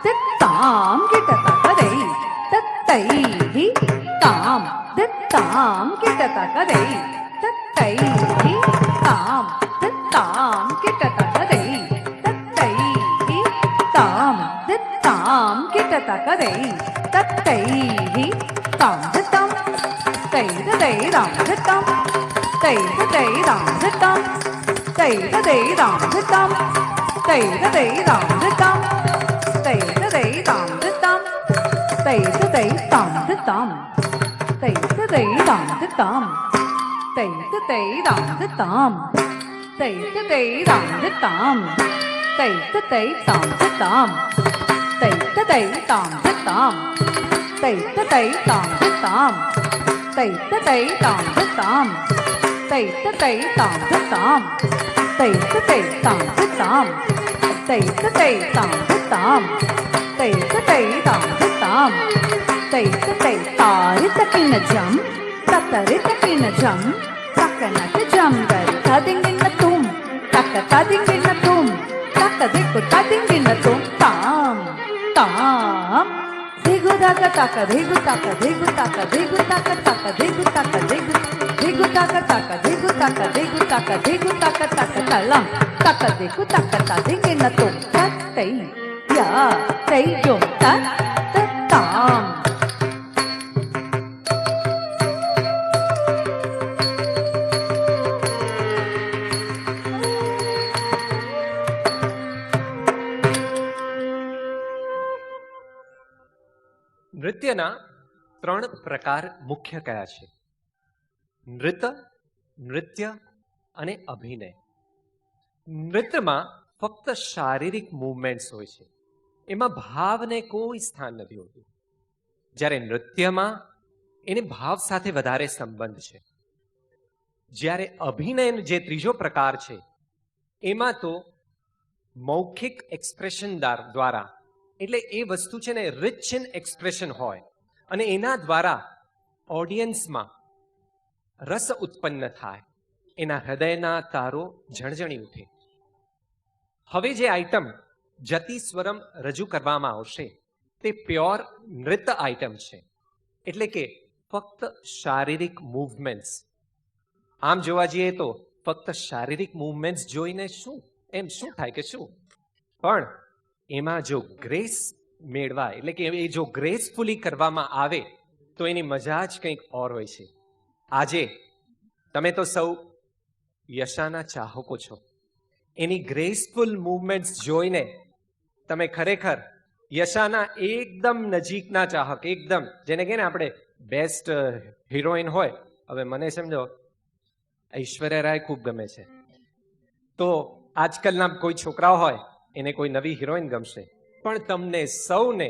Speaker 5: રે તામ કિટતકદૈ તા તૈ કિટતકતામ તત્તામ કિટતકદૈ તત્તૈ તામ તત્તામ કિટતકદૈ તત્તૈ તામ તત્તામ કિટતકદૈ તત્તૈ તામ તત્તામ કિટતકદૈ તત્તૈ તામ તત્તમ તૈ તદૈ રામ તત્તમ તૈ તદૈ રામ તત્તમ તૈ તદૈ રામ તત્તમ તૈ તદૈ રામ તત્તમ તૈ તદૈ રામ તત્તમ તૈ તદૈ તામ તત્તમ તૈ તદૈ રામ તત્તમ તૈ તદૈ રામ તત્તમ તૈ તદૈ રામ તત્તમ તૈ તદૈ તામ તત્તમ તૈ તદૈ તામ તત્તમ તૈ તદૈ તામ તત્તમ તૈ તદૈ તામ તત્તમ તૈ તદૈ તામ તત્તમ તૈ તદૈ તામ તત્તમ તૈ તદૈ તામ તત્તમ તૈ તદૈ તામ તત્તમ તૈ તદૈ તારિતકિન જમ તતરિતકિન જમ તકનક જમ ગરી તદિંગિન તુમ તક તદિંગિન તુમ તક દિકુ તદિંગિન તુમ તામ તામ દિગુ તક તક દિગુ તક દિગુ તક દિગુ તક તક દિગુ તક દિગુ દિગુ તક તક દિગુ તક દિગુ તક દિગુ તક તક તલમ તક દિગુ તક તદિંગિન તુમ તત્તૈ યા તૈ જુમ તત તત્તામ
Speaker 2: નૃત્યના 3 પ્રકાર મુખ્ય કયા છે? નૃત્ય અને અભિનય. નૃત્યમાં ફક્ત શારીરિક મૂવમેન્ટ્સ હોય છે, એમાં ભાવને કોઈ સ્થાન નથી હોતું. જ્યારે નૃત્યમાં એને ભાવ સાથે વધારે સંબંધ છે. જ્યારે અભિનય જે ત્રીજો પ્રકાર છે એમાં તો મૌખિક એક્સપ્રેશન દ્વારા, એટલે એ વસ્તુ છે ને રિચ ઇન એક્સપ્રેશન હોય અને એના દ્વારા ઓડિયન્સમાં રસ ઉત્પન્ન થાય, એના હૃદયના તારો ઝણઝણી ઉઠે. હવે જે આઈટમ જતિ સ્વરમ રજૂ કરવામાં આવશે તે પ્યોર નૃત્ય આઈટમ છે, એટલે કે ફક્ત શારીરિક મૂવમેન્ટ્સ. આમ જોવા જઈએ તો ફક્ત શારીરિક મૂવમેન્ટ્સ જોઈને શું થાય કે શું, પણ એમાં જો ગ્રેસ મેળવાય, એટલે કે એ જો ગ્રેસફુલી કરવામાં આવે તો એની મજા જ કંઈક ઓર હોય છે. આજે તમે તો સૌ યશાના ચાહકો છો. એની ગ્રેસફુલ મૂવમેન્ટ્સ જોઈને તમે ખરેખર યશાના એકદમ નજીકના ચાહક, એકદમ જેને કહીએ ને આપણે બેસ્ટ હિરોઈન હોય. હવે મને સમજો ઐશ્વર્યા રાય ખૂબ ગમે છે, તો આજકાલના કોઈ છોકરાઓ હોય એને કોઈ નવી હિરોઈન ગમશે, પણ તમને સૌને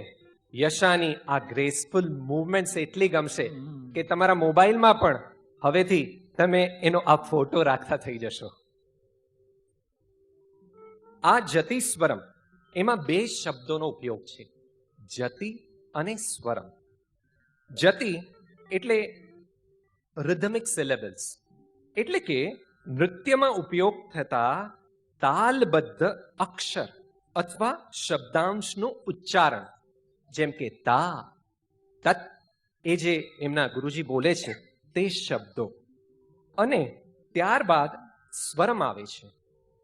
Speaker 2: યશાની આ ગ્રેસફુલ મૂવમેન્ટ્સ એટલી ગમશે કે તમારા મોબાઈલમાં પણ હવેથી તમે એનો આ ફોટો રાખતા થઈ જશો. આ જતિ સ્વરમ, એમાં 2 શબ્દોનો ઉપયોગ છે, જતિ અને સ્વરમ. જતિ એટલે રિધમિક સિલેબલ્સ, એટલે કે નૃત્યમાં ઉપયોગ થતા તાલબદ્ધ અક્ષર અથવા શબ્દાંશનું ઉચ્ચારણ, જેમ કે તા, તત, એ જે એમના ગુરુજી બોલે છે તે શબ્દો. અને ત્યારબાદ સ્વરમ આવે છે,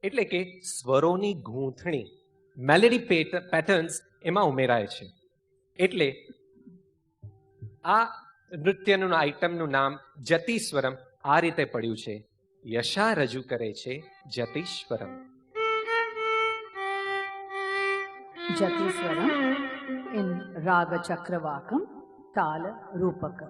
Speaker 2: એટલે કે સ્વરોની ગૂંથણી, મેલેડી પેટર્ન્સ એમાં ઉમેરાય છે. એટલે આ નૃત્યનું આઇટમનું નામ જતિસ્વરમ આ રીતે પડ્યું છે. યશા રજૂ કરે છે જતિસ્વરમ.
Speaker 5: Jatiswaram in Raga Chakravakam, Tala Rupaka.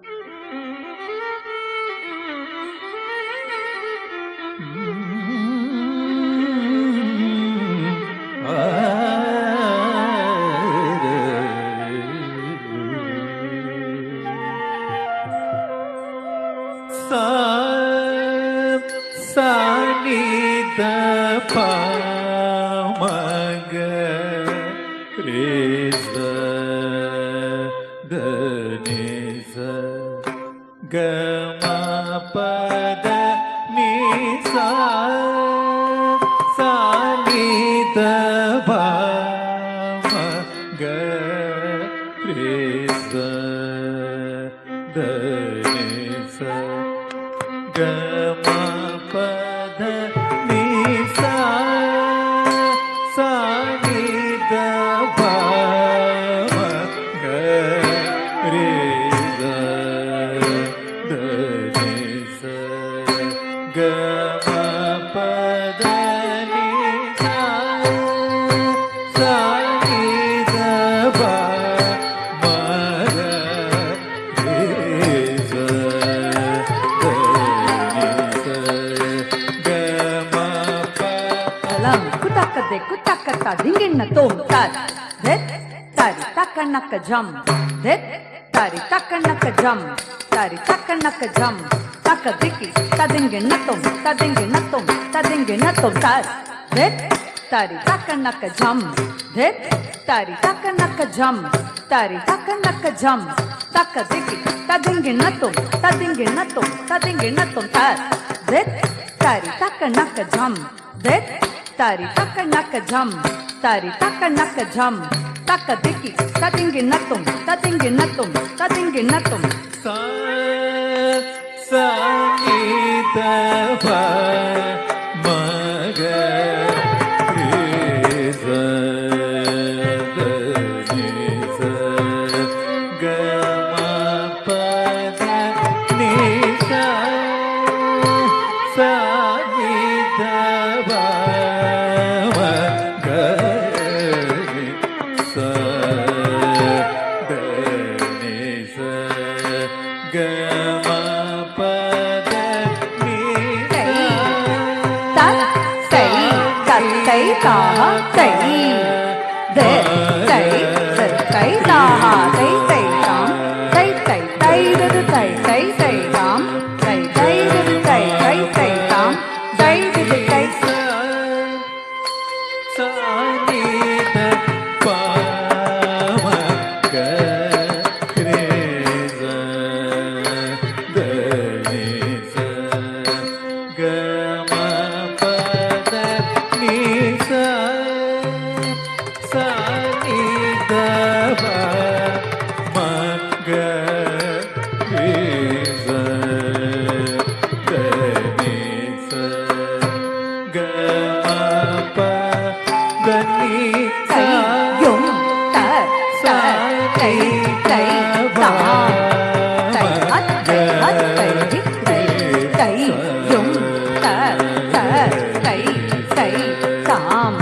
Speaker 4: sa ni da pa ma ga re sa da ni sa ga ma pa da ni sa sa ni da pa ma ga re sa da ni sa ga ma pa da ni sa sa ni da pa ma ga re sa da ni sa ga ma pa da ni sa sa ni da pa ma ga re sa
Speaker 5: Alam kutaka de kutaka ta dingin tom tat. Det tari takanaka jam. Det tari takanaka jam. Tari takanaka jam. Taka diki ta dingin tom ta dingin tom ta dingin tom tat. Det tari takanaka jam. Det tari takanaka jam. Tari takanaka jam. Taka diki ta dingin tom ta dingin tom ta dingin tom tat. Det tari takanaka jam. Det tari takanaka jam. Tari takanaka jam. Taka diki ta dingin tom ta dingin tom ta dingin tom.
Speaker 4: sa sa ni da pa ma ga re sa da ni sa ga ma pa da ni sa sa ni da pa ma ga re sa da ni sa ga ma pa da ni sa
Speaker 5: Tat tay tat tay ta tay. De tay de tay ta ha tay tay tam. Tay tay tay de tay tay tay tam. Tay tay de tay tay tay tam. Tay de tay.
Speaker 4: sa ni da pa ma ga re sa da ni sa ga ma pa da ni sa sa ni da pa ma ga re sa da ni sa ga ma pa da ni sa
Speaker 5: Tay yung ta ta tay tay ta. Tay at tay hit tay tay yung ta ta tay tay tam.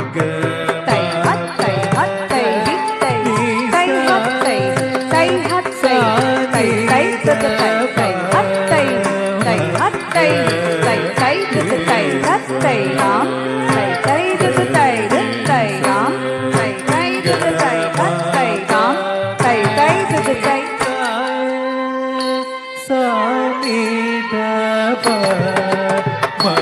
Speaker 5: Tay at tay hit tay tay hat tay tay hat tay tay tay tay tay hat tay tay hat tay tay tay tay hat tay tam. Tay tay tay tay tam. Tay tay tay hat tay tam. Tay tay tay.
Speaker 4: sa ni da pa ma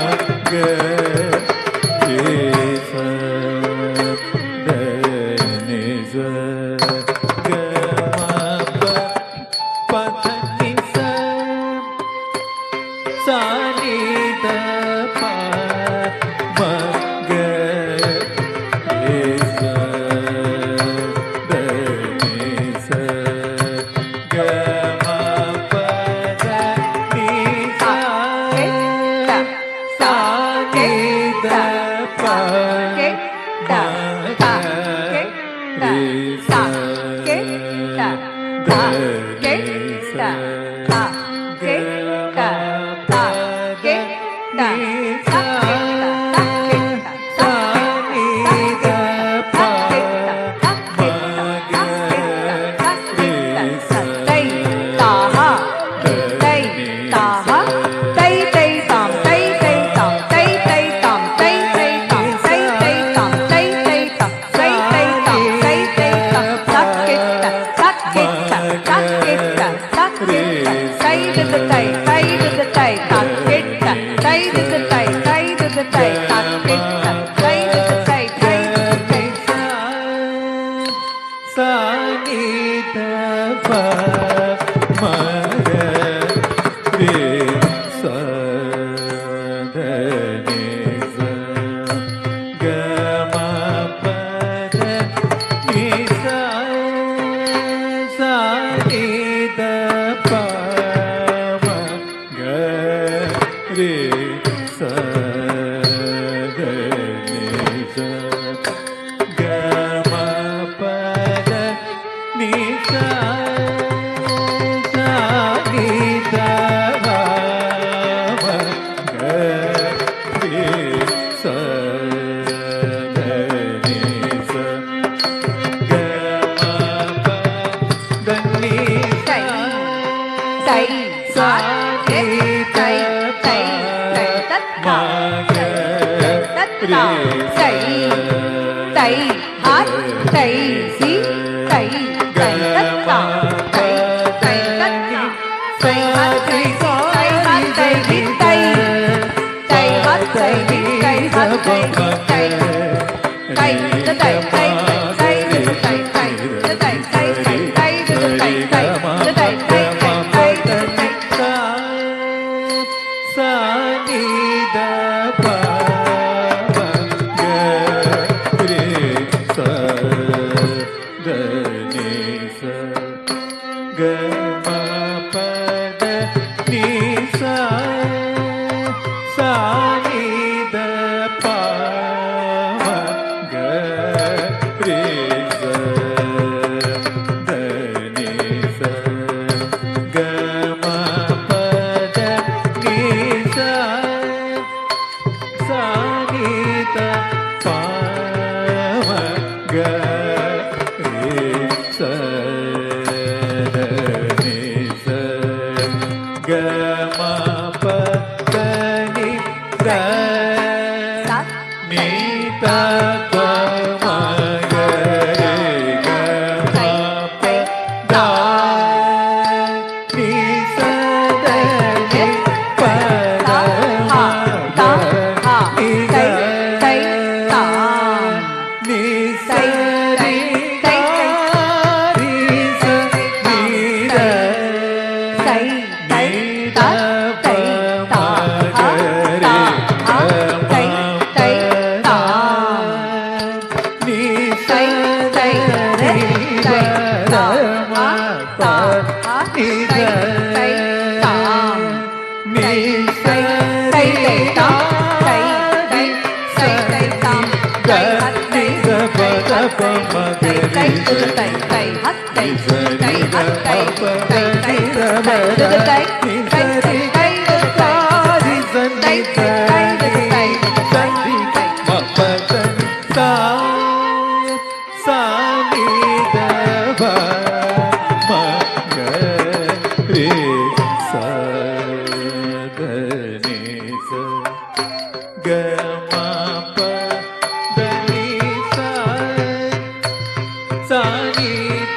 Speaker 4: Sa ni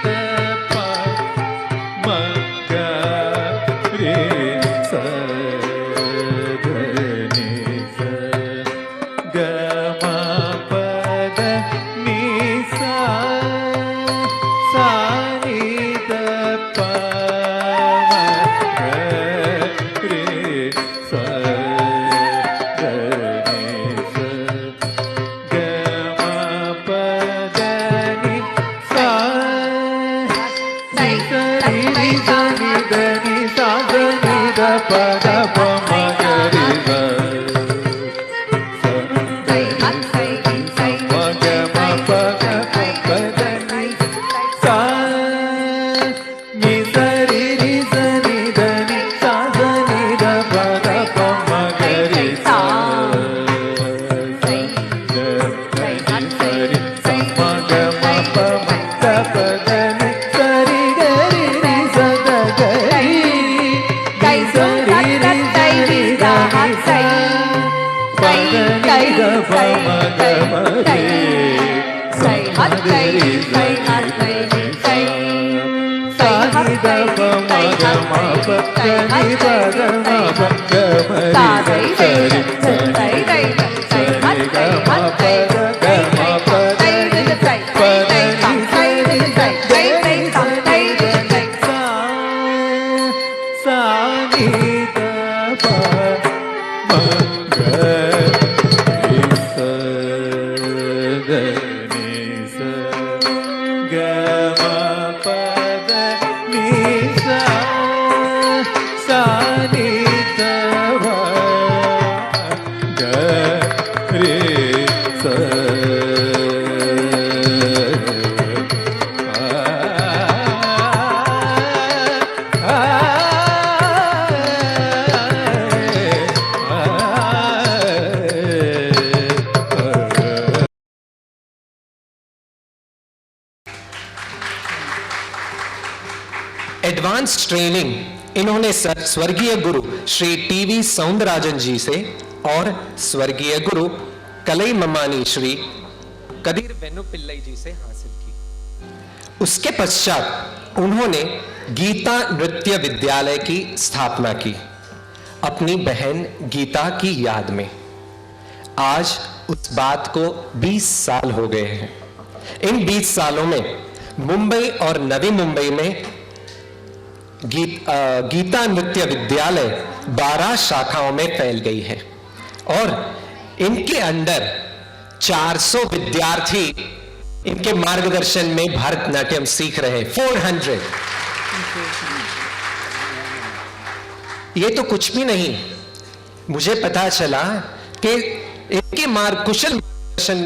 Speaker 4: ta pa ma
Speaker 2: advance training इन्होंने स्वर्गीय गुरु Shri TV Soundararajan जी से और स्वर्गीय गुरु कलई ममानी श्री कदीर वेनुपिल्लई जी से हासिल की। उसके पश्चात उन्होंने गीता नृत्य विद्यालय की स्थापना की अपनी बहन गीता की याद में। आज उस बात को 20 साल हो गए हैं। इन 20 सालों में मुंबई और नवी मुंबई में गीता नृत्य विद्यालय 12 शाखाओं में फैल गई है और इनके अंडर 400 विद्यार्थी इनके मार्गदर्शन में भरतनाट्यम सीख रहे हैं। 400। ये तो कुछ भी नहीं, मुझे पता चला कि इनके कुशल मार्गदर्शन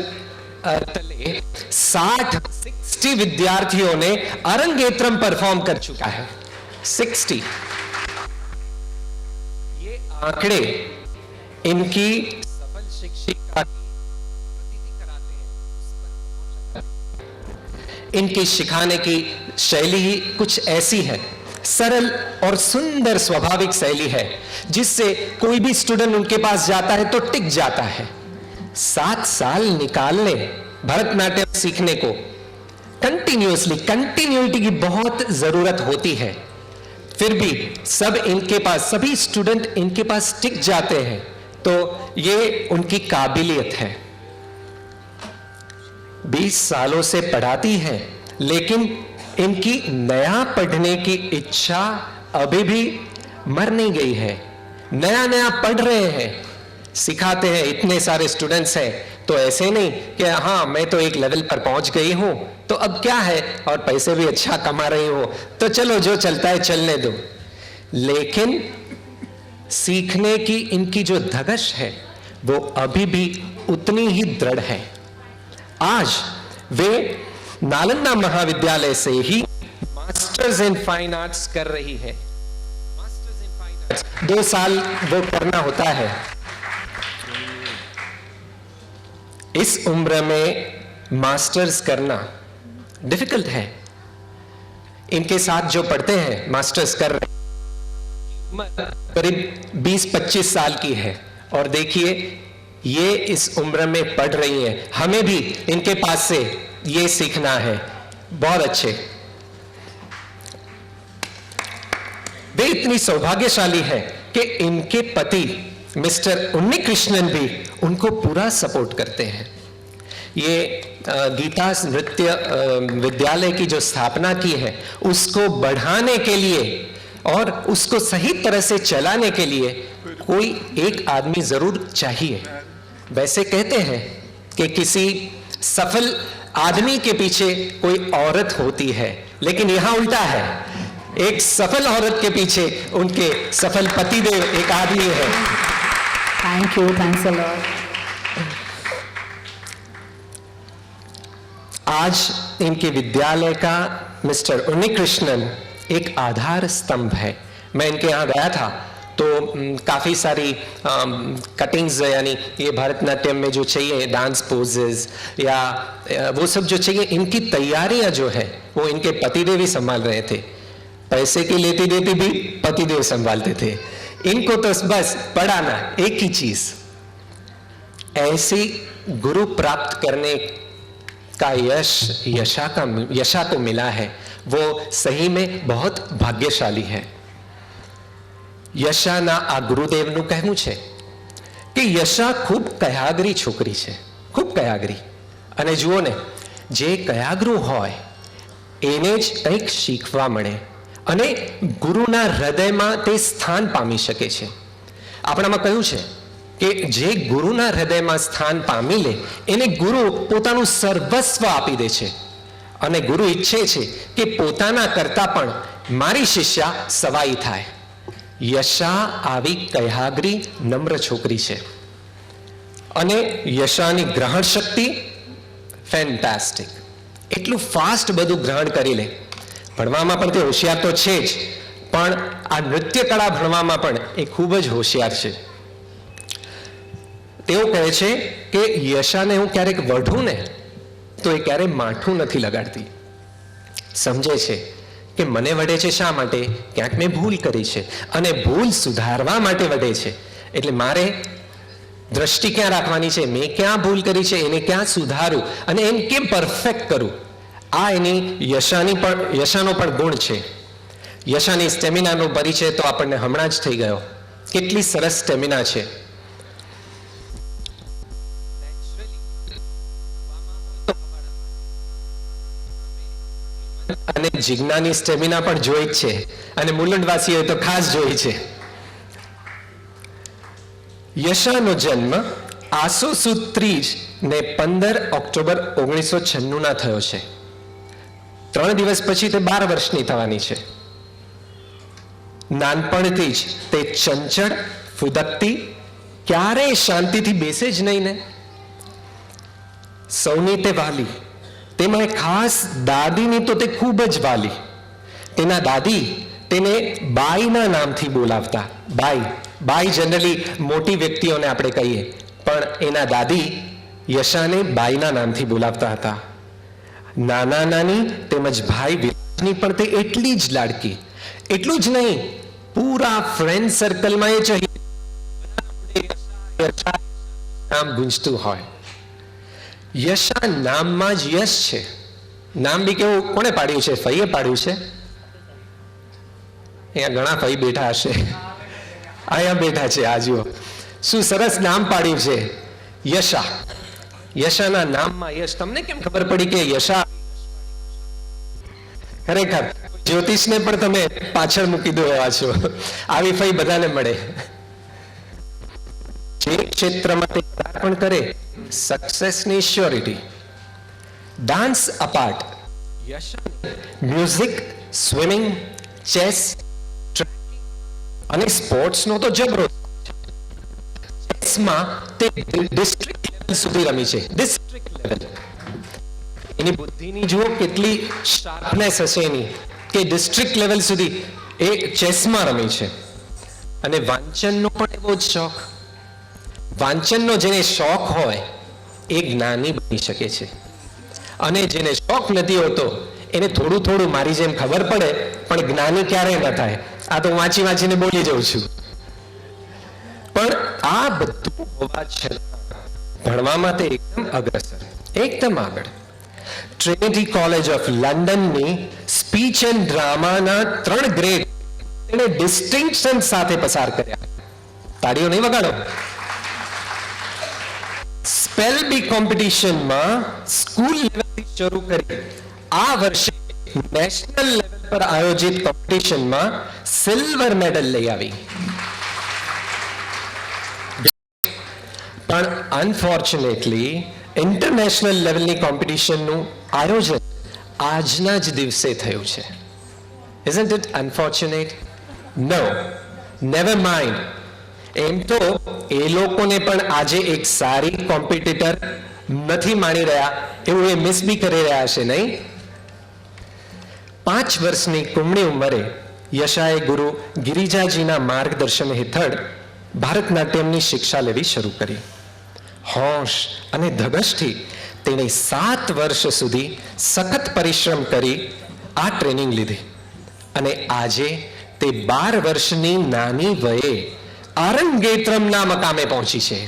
Speaker 2: तले 60 विद्यार्थियों ने अरंगेत्रम परफॉर्म कर चुका है। 60। ये आंकड़े इनकी सफल शिक्षिका कराते हैं। इनकी सिखाने की शैली ही कुछ ऐसी है, सरल और सुंदर स्वाभाविक शैली है जिससे कोई भी स्टूडेंट उनके पास जाता है तो टिक जाता है। 7 साल निकालने भरतनाट्यम सीखने को कंटिन्यूअसली, कंटिन्यूटी की बहुत जरूरत होती है, फिर भी सभी स्टूडेंट इनके पास टिक जाते हैं, तो ये उनकी काबिलियत है। 20 सालों से पढ़ाती है, लेकिन इनकी नया पढ़ने की इच्छा अभी भी मर नहीं गई है। नया नया पढ़ रहे हैं, सिखाते हैं। इतने सारे स्टूडेंट्स हैं तो ऐसे नहीं कि हाँ मैं तो एक लेवल पर पहुंच गई हूं तो अब क्या है, और पैसे भी अच्छा कमा रही हो तो चलो जो चलता है चलने दो। लेकिन सीखने की इनकी जो धगश है वो अभी भी उतनी ही दृढ़ है। आज वे नालंदा महाविद्यालय से ही मास्टर्स इन फाइन आर्ट्स कर रही है। मास्टर्स इन फाइन आर्ट्स 2 साल वो करना होता है। इस उम्र में मास्टर्स करना डिफिकल्ट है। इनके साथ जो पढ़ते हैं मास्टर्स कर रहे हैं, करीब 20-25 साल की है, और देखिए ये इस उम्र में पढ़ रही हैं। हमें भी इनके पास से ये सीखना है। बहुत अच्छे। वे इतनी सौभाग्यशाली है कि इनके पति मिस्टर उन्नी कृष्णन भी उनको पूरा सपोर्ट करते हैं। ये गीता नृत्य विद्यालय की जो स्थापना की है उसको बढ़ाने के लिए और उसको सही तरह से चलाने के लिए कोई एक आदमी जरूर चाहिए। वैसे कहते हैं कि किसी सफल आदमी के पीछे कोई औरत होती है, लेकिन यहां उल्टा है। एक सफल औरत के पीछे उनके सफल पतिदेव एक आदमी है।
Speaker 5: Thank you, thanks a lot.
Speaker 2: आज इनके विद्यालय का मिस्टर उन्नी कृष्णन एक आधार स्तंभ है। मैं इनके यहाँ गया था तो काफ़ी सारी कटिंग्स, यानी ये भरतनाट्यम में जो चाहिए डांस पोजेस या वो सब जो चाहिए, इनकी तैयारियां जो है वो इनके पतिदेव ही संभाल रहे थे। पैसे की लेती देती भी पतिदेव संभालते थे। इनको तो बस पढ़ाना एक ही चीज।
Speaker 6: ऐसी गुरु प्राप्त करने का यशा को मिला है, वो सही में बहुत भाग्यशाली है. યશાના આ ગુરુદેવનું કહેવું છે કે યશા ખૂબ કયાગરી છોકરી છે, ખૂબ કયાગરી. અને જુઓ ને, જે કયાગરું હોય એને જ કંઈક શીખવા મળે અને ગુરુના હૃદયમાં તે સ્થાન પામી શકે છે. આપણામાં કહ્યું છે કે જે ગુરુના હૃદયમાં સ્થાન પામી લે એને ગુરુ પોતાનું સર્વસ્વ આપી દે છે. અને ગુરુ ઈચ્છે છે કે પોતાના કરતા પણ મારી શિષ્યા સવાઈ થાય. યશા આવી કયાગરી નમ્ર છોકરી છે. અને યશાની ગ્રહણ શક્તિ ફેન્ટાસ્ટિક. એટલું ફાસ્ટ બધું ગ્રહણ કરી લે. ભણવામાં પણ તે હોશિયાર તો છે જ, પણ આ નૃત્ય કળા ભણવામાં પણ એ ખૂબ જ હોશિયાર છે. તેઓ કહે છે કે યશાને હું ક્યારેક વઢું ને તો એ ક્યારેય માઠું નથી લગાડતી. સમજે છે કે મને વઢે છે શા માટે? ક્યાંક મેં ભૂલ કરી છે અને ભૂલ સુધારવા માટે વઢે છે. એટલે મારે દ્રષ્ટિ ક્યાં રાખવાની છે, મેં ક્યાં ભૂલ કરી છે, એને ક્યાં સુધારું અને એમ કેમ પરફેક્ટ કરું. આ એની યશાનો પણ ગુણ છે. યશાની સ્ટેમિનાનો પરિચય તો આપણને હમણાં જ થઈ ગયો. કેટલી સરસ સ્ટેમિના છે. અને જિજ્ઞાની સ્ટેમિના પણ જોઈ જ છે, અને મુલુંડવાસીઓએ તો ખાસ જોઈ છે. યશાનો જન્મ આસો સુદ 30 ને 15 ઓક્ટોબર 1996 થયો છે. 3 દિવસ પછી તે 12 વર્ષની થવાની છે. નાનપણથી જ તે ચંચળ, ફુદકતી, ક્યારેય શાંતિથી બેસે જ નહીં ને. સૌની તે વાલી, તેમાં ખાસ દાદીની તો તે ખૂબ જ વાલી. તેના દાદી તેને બાઈના નામથી બોલાવતા. બાઈ જનરલી મોટી વ્યક્તિઓને આપણે કહીએ, પણ એના દાદી યશાને બાઈના નામથી બોલાવતા હતા. નાના નાની તેમજ ભાઈ વિરાજની પણ તે એટલી જ લાડકી. એટલું જ નહીં, પૂરા ફ્રેન્ડ સર્કલમાં એ નામ ગુંજતું હોય. યશા નામમાં જ યશ છે. નામ બી કેવું કોણે પાડ્યું છે? ફઈએ પાડ્યું છે. અહીંયા ઘણા ફઈ બેઠા હશે, અહીંયા બેઠા છે. આ જુઓ શું સરસ નામ પાડ્યું છે, યશા. યશાના નામમાં યશ. તમને કેમ ખબર પડી કે યશા? ખરેખર જ્યોતિષને પણ તમે પાછળ મૂકી દો એવા છો. આવી ફઈ બધાને મળે. જે ક્ષેત્રમાં તે પણ કરે, સક્સેસની surety. Dance apart, music, swimming, chess અને સ્પોર્ટ્સનો તો જબરો. ચેસમાં તે ડિસ્ટ્રિક્ટ લેવલ સુધી રમી છે. District level. એની બુદ્ધિની જુઓ કેટલી શાર્પનેસ હશે એની, કે ડિસ્ટ્રિક્ટ લેવલ સુધી એ ચેસમાં રમી છે. અને વાંચનનો પણ એવો જ શોખ. વાંચનનો જેને શોખ હોય એ જ્ઞાની બની શકે છે. અને જેને શોખ નથી હોતો એને થોડું થોડું મારી જેમ ખબર પડે, પણ જ્ઞાની ક્યારેય ન થાય. આ તો વાંચી વાંચીને બોલી જાઉં છું. પણ આ બધું હોવા છતાં ભણવામાં તે એકદમ અગ્રસર, એકદમ આગળ. ટ્રિનિટી કોલેજ ઓફ લંડનની સ્પીચ એન્ડ ડ્રામાના 3 ગ્રેડ તેને ડિસ્ટિંક્શન સાથે પસાર કર્યા. તાળીઓ નહીં વગાડો. સ્પેલ બી કોમ્પિટિશનમાં સ્કૂલ લેવલથી શરૂ કરી આ વર્ષે નેશનલ લેવલ પર આયોજિત કોમ્પિટિશનમાં સિલ્વર મેડલ લઈ આવી. પણ અનફોર્ચ્યુનેટલી ઇન્ટરનેશનલ લેવલની કોમ્પિટિશનનું આયોજન આજના જ દિવસે થયું છે. Isn't it unfortunate? No, never mind. એમ તો એ લોકોને પણ આજે એક સારી કોમ્પિટિટર નથી માણી રહ્યા એવું એ મિસ બી કરી રહ્યા છે, નહીં? 5 વર્ષની કુમળી ઉંમરે યશાએ ગુરુ ગિરિજાજીના માર્ગદર્શન હેઠળ ભારતનાટ્યમની શિક્ષા લેવી શરૂ કરી. હોશ અને ધગશથી તેણે 7 વર્ષ સુધી સખત પરિશ્રમ કરી આ ટ્રેનિંગ લીધી. અને આજે તે 12 વર્ષની નાની વયે અરંગેત્રમના મકામે પહોંચી છે.